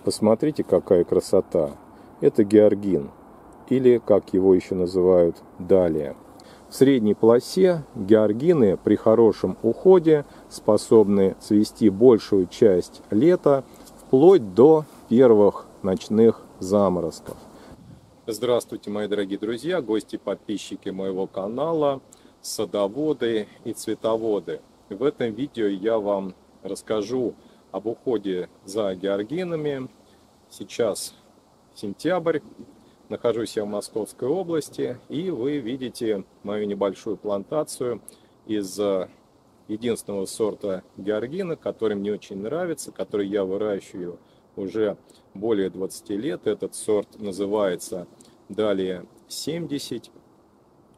Посмотрите, какая красота. Это георгин, или, как его еще называют, далия. В средней полосе георгины при хорошем уходе способны цвести большую часть лета, вплоть до первых ночных заморозков. Здравствуйте, мои дорогие друзья, гости, подписчики моего канала, садоводы и цветоводы. В этом видео я вам расскажу об уходе за георгинами. Сейчас сентябрь, нахожусь я в Московской области, и вы видите мою небольшую плантацию из единственного сорта георгина, который мне очень нравится, который я выращиваю уже более 20 лет. Этот сорт называется далия 70.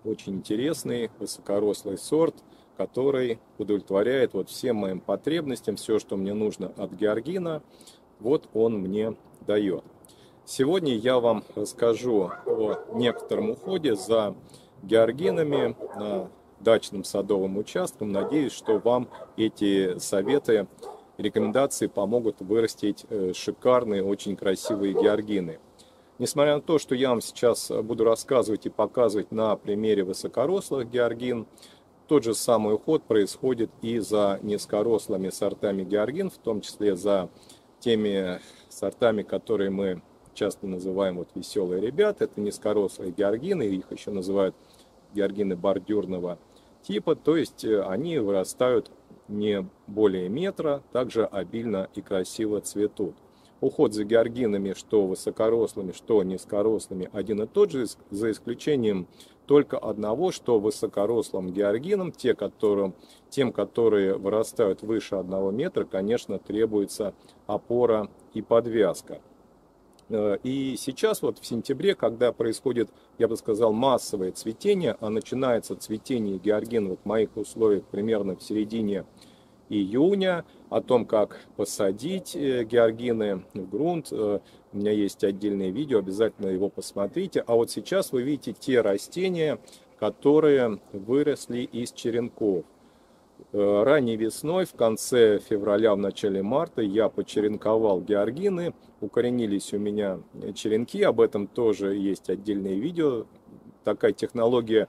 Очень интересный, высокорослый сорт, который удовлетворяет всем моим потребностям, все, что мне нужно от георгина, вот он мне дает. Сегодня я вам расскажу о некотором уходе за георгинами на дачном садовом участке. Надеюсь, что вам эти советы, рекомендации помогут вырастить шикарные, очень красивые георгины. Несмотря на то, что я вам сейчас буду рассказывать и показывать на примере высокорослых георгин, тот же самый уход происходит и за низкорослыми сортами георгин, в том числе за теми сортами, которые мы часто называем веселые ребята. Это низкорослые георгины, их еще называют георгины бордюрного типа, то есть они вырастают не более метра, также обильно и красиво цветут. Уход за георгинами, что высокорослыми, что низкорослыми, один и тот же, за исключением только одного, что высокорослым георгинам, тем, которые вырастают выше 1 метра, конечно, требуется опора и подвязка. И сейчас, в сентябре, когда происходит, я бы сказал, массовое цветение, а начинается цветение георгин в моих условиях примерно в середине июня, о том, как посадить георгины в грунт. У меня есть отдельное видео, обязательно его посмотрите. А вот сейчас вы видите те растения, которые выросли из черенков. Ранней весной, в конце февраля, в начале марта я почеренковал георгины. Укоренились у меня черенки, об этом тоже есть отдельное видео. Такая технология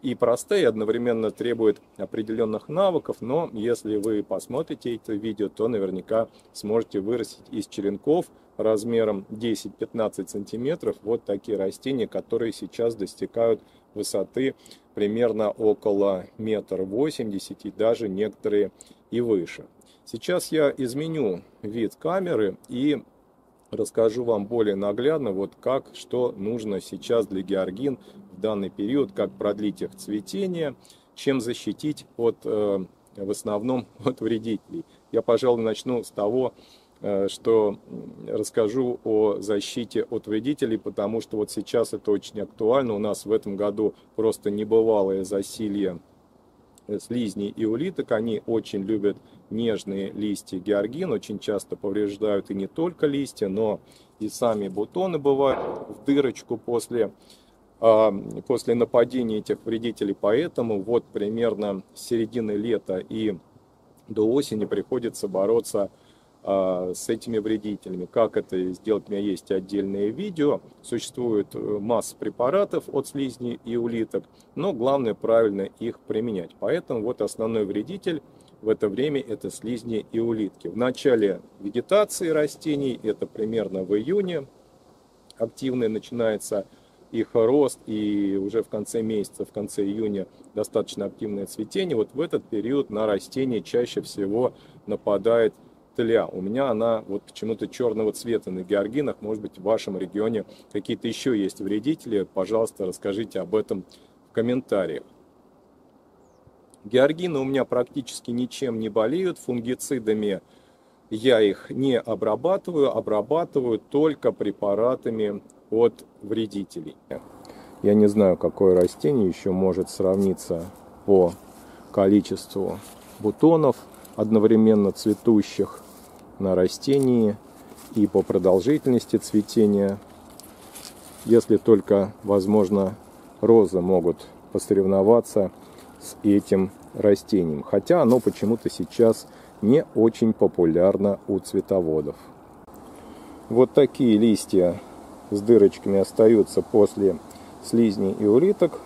и простая, и одновременно требует определенных навыков, но если вы посмотрите это видео, то наверняка сможете вырастить из черенков размером 10-15 сантиметров вот такие растения, которые сейчас достигают высоты примерно около 1,80 м, и даже некоторые и выше. Сейчас я изменю вид камеры и расскажу вам более наглядно, что нужно сейчас для георгин в данный период, как продлить их цветение, чем защитить в основном от вредителей. Я, пожалуй, начну с того, что расскажу о защите от вредителей, потому что сейчас это очень актуально. У нас в этом году просто небывалое засилье слизней и улиток. Они очень любят нежные листья георгин, очень часто повреждают и не только листья, но и сами бутоны бывают в дырочку после нападения этих вредителей. Поэтому примерно с середины лета и до осени приходится бороться с этими вредителями. Как это сделать, у меня есть отдельное видео. Существует масса препаратов от слизней и улиток, но главное правильно их применять. Поэтому основной вредитель в это время это слизни и улитки. В начале вегетации растений, это примерно в июне, активный начинается их рост, и уже в конце месяца, в конце июня достаточно активное цветение. В этот период на растение чаще всего нападает тля. У меня она почему-то черного цвета на георгинах. Может быть, в вашем регионе какие-то еще есть вредители. Пожалуйста, расскажите об этом в комментариях. Георгины у меня практически ничем не болеют. Фунгицидами я их не обрабатываю только препаратами от вредителей. Я не знаю, какое растение еще может сравниться по количеству бутонов одновременно цветущих на растении и по продолжительности цветения, если только, возможно, розы могут посоревноваться с этим растением, хотя оно почему-то сейчас не очень популярно у цветоводов. Вот такие листья с дырочками остаются после слизней и улиток.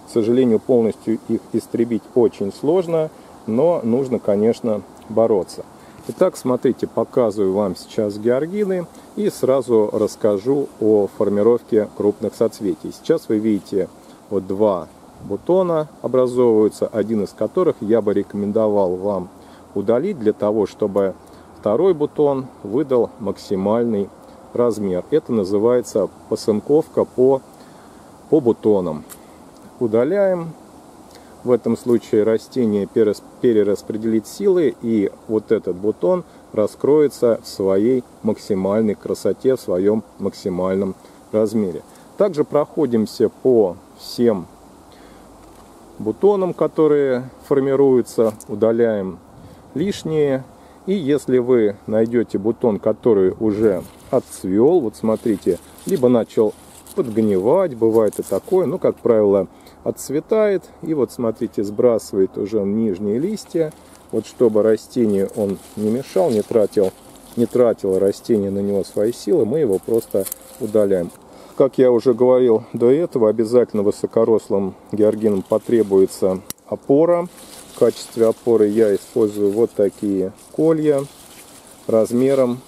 К сожалению, полностью их истребить очень сложно, но нужно, конечно, бороться. Итак, смотрите, показываю вам сейчас георгины и сразу расскажу о формировке крупных соцветий. Сейчас вы видите вот два бутона образовываются, один из которых я бы рекомендовал вам удалить для того, чтобы второй бутон выдал максимальный размер. Это называется посынковка по бутонам. Удаляем. В этом случае растение перераспределит силы, и вот этот бутон раскроется в своей максимальной красоте, в своем максимальном размере. Также проходимся по всем бутонам, которые формируются, удаляем лишние. И если вы найдете бутон, который уже отцвел, вот смотрите, либо начал подгнивать, бывает и такое, но, как правило, отцветает, и вот смотрите, сбрасывает уже нижние листья, вот чтобы растению он не мешал, не тратило растение на него свои силы, мы его просто удаляем. Как я уже говорил до этого, обязательно высокорослым георгинам потребуется опора. В качестве опоры я использую вот такие колья размером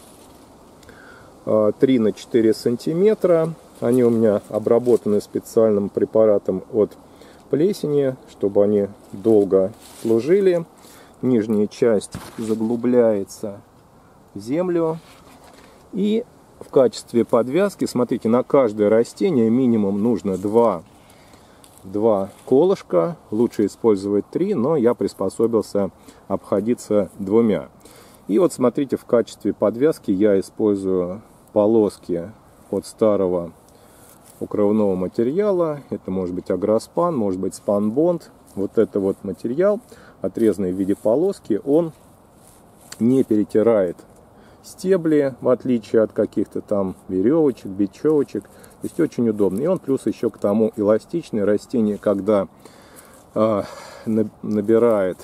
3 на 4 сантиметра. Они у меня обработаны специальным препаратом от плесени, чтобы они долго служили. Нижняя часть заглубляется в землю. И в качестве подвязки, смотрите, на каждое растение минимум нужно 2 колышка. Лучше использовать 3, но я приспособился обходиться 2. И вот смотрите, в качестве подвязки я использую полоски от старого укрывного материала. Это может быть агроспан, может быть спанбонд. Вот это вот материал, отрезанный в виде полоски, он не перетирает стебли, в отличие от каких-то там веревочек, бечевочек. То есть очень удобно. И он плюс еще к тому эластичный. Растение, когда набирает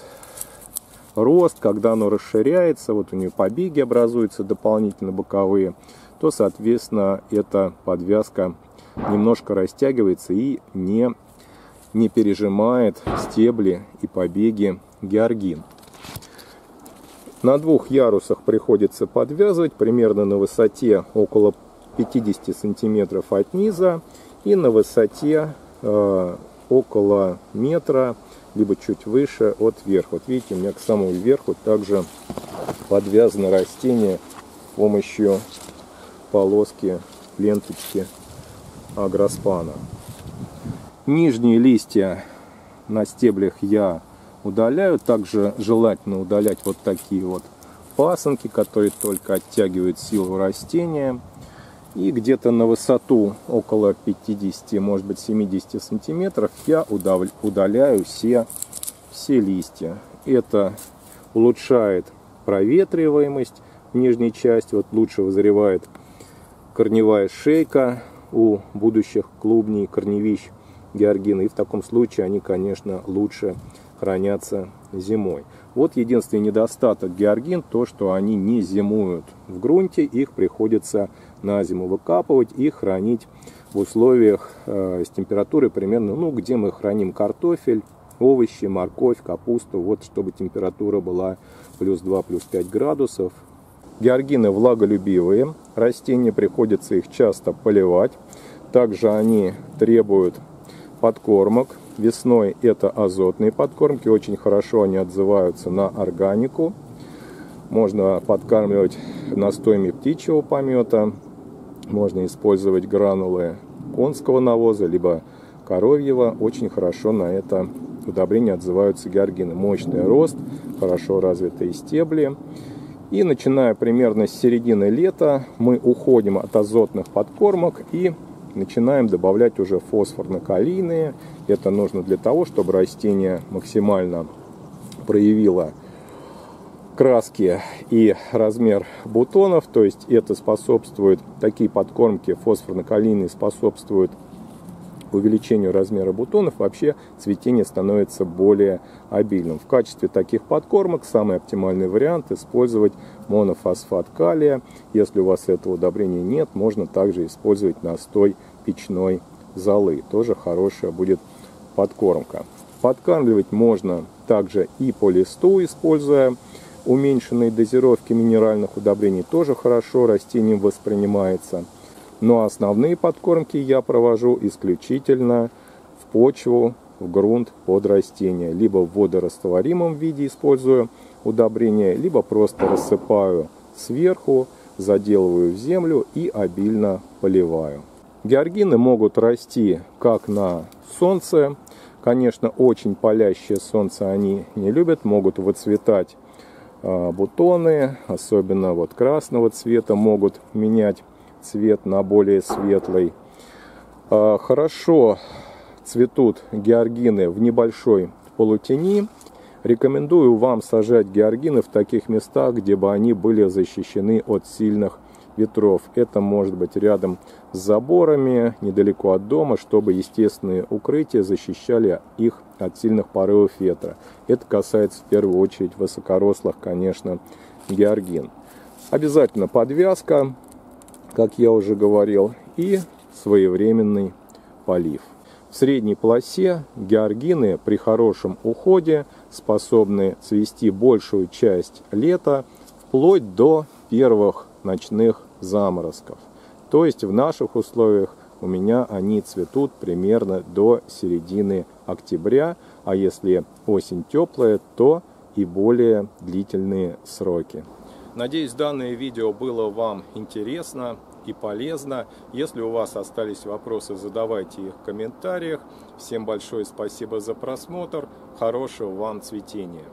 рост, когда оно расширяется, вот у нее побеги образуются дополнительно боковые, то, соответственно, эта подвязка немножко растягивается и не пережимает стебли и побеги георгин. На 2 ярусах приходится подвязывать примерно на высоте около 50 сантиметров от низа и на высоте около метра, либо чуть выше от верха. Вот видите, у меня к самому верху также подвязано растение с помощью полоски, ленточки агроспана. Нижние листья на стеблях я удаляю. Также желательно удалять вот такие вот пасынки, которые только оттягивают силу растения. И где-то на высоту около 50, может быть 70 сантиметров я удаляю все листья. Это улучшает проветриваемость в нижней части. Вот лучше вызревает корневая шейка у будущих клубней, корневищ георгина. И в таком случае они, конечно, лучше хранятся зимой. Вот единственный недостаток георгин, то что они не зимуют в грунте, их приходится на зиму выкапывать и хранить в условиях с температурой примерно, где мы храним картофель, овощи, морковь, капусту, вот чтобы температура была плюс 2, плюс 5 градусов. Георгины влаголюбивые, растения, приходится их часто поливать. Также они требуют подкормок. Весной это азотные подкормки, очень хорошо они отзываются на органику. Можно подкармливать настоями птичьего помета, можно использовать гранулы конского навоза, либо коровьего. Очень хорошо на это удобрение отзываются георгины. Мощный рост, хорошо развитые стебли. И начиная примерно с середины лета мы уходим от азотных подкормок и начинаем добавлять уже фосфорно-калийные. Это нужно для того, чтобы растение максимально проявило краски и размер бутонов. То есть это способствует, такие подкормки фосфорно-калийные способствуют увеличению размера бутонов вообще цветение становится более обильным. В качестве таких подкормок самый оптимальный вариант использовать монофосфат калия. Если у вас этого удобрения нет, можно также использовать настой печной золы. Тоже хорошая будет подкормка. Подкармливать можно также и по листу, используя уменьшенные дозировки минеральных удобрений. Тоже хорошо растением воспринимается. Но основные подкормки я провожу исключительно в почву, в грунт под растения. Либо в водорастворимом виде использую удобрения, либо просто рассыпаю сверху, заделываю в землю и обильно поливаю. Георгины могут расти как на солнце. Конечно, очень палящее солнце они не любят, могут выцветать бутоны, особенно вот красного цвета, могут менять цвет на более светлый. Хорошо цветут георгины в небольшой полутени. Рекомендую вам сажать георгины в таких местах, где бы они были защищены от сильных ветров. Это может быть рядом с заборами, недалеко от дома, чтобы естественные укрытия защищали их от сильных порывов ветра. Это касается в первую очередь высокорослых, конечно, георгин. Обязательно подвязка, как я уже говорил, и своевременный полив. В средней полосе георгины при хорошем уходе способны цвести большую часть лета, вплоть до первых ночных заморозков. То есть в наших условиях у меня они цветут примерно до середины октября, а если осень теплая, то и более длительные сроки. Надеюсь, данное видео было вам интересно и полезно. Если у вас остались вопросы, задавайте их в комментариях. Всем большое спасибо за просмотр. Хорошего вам цветения.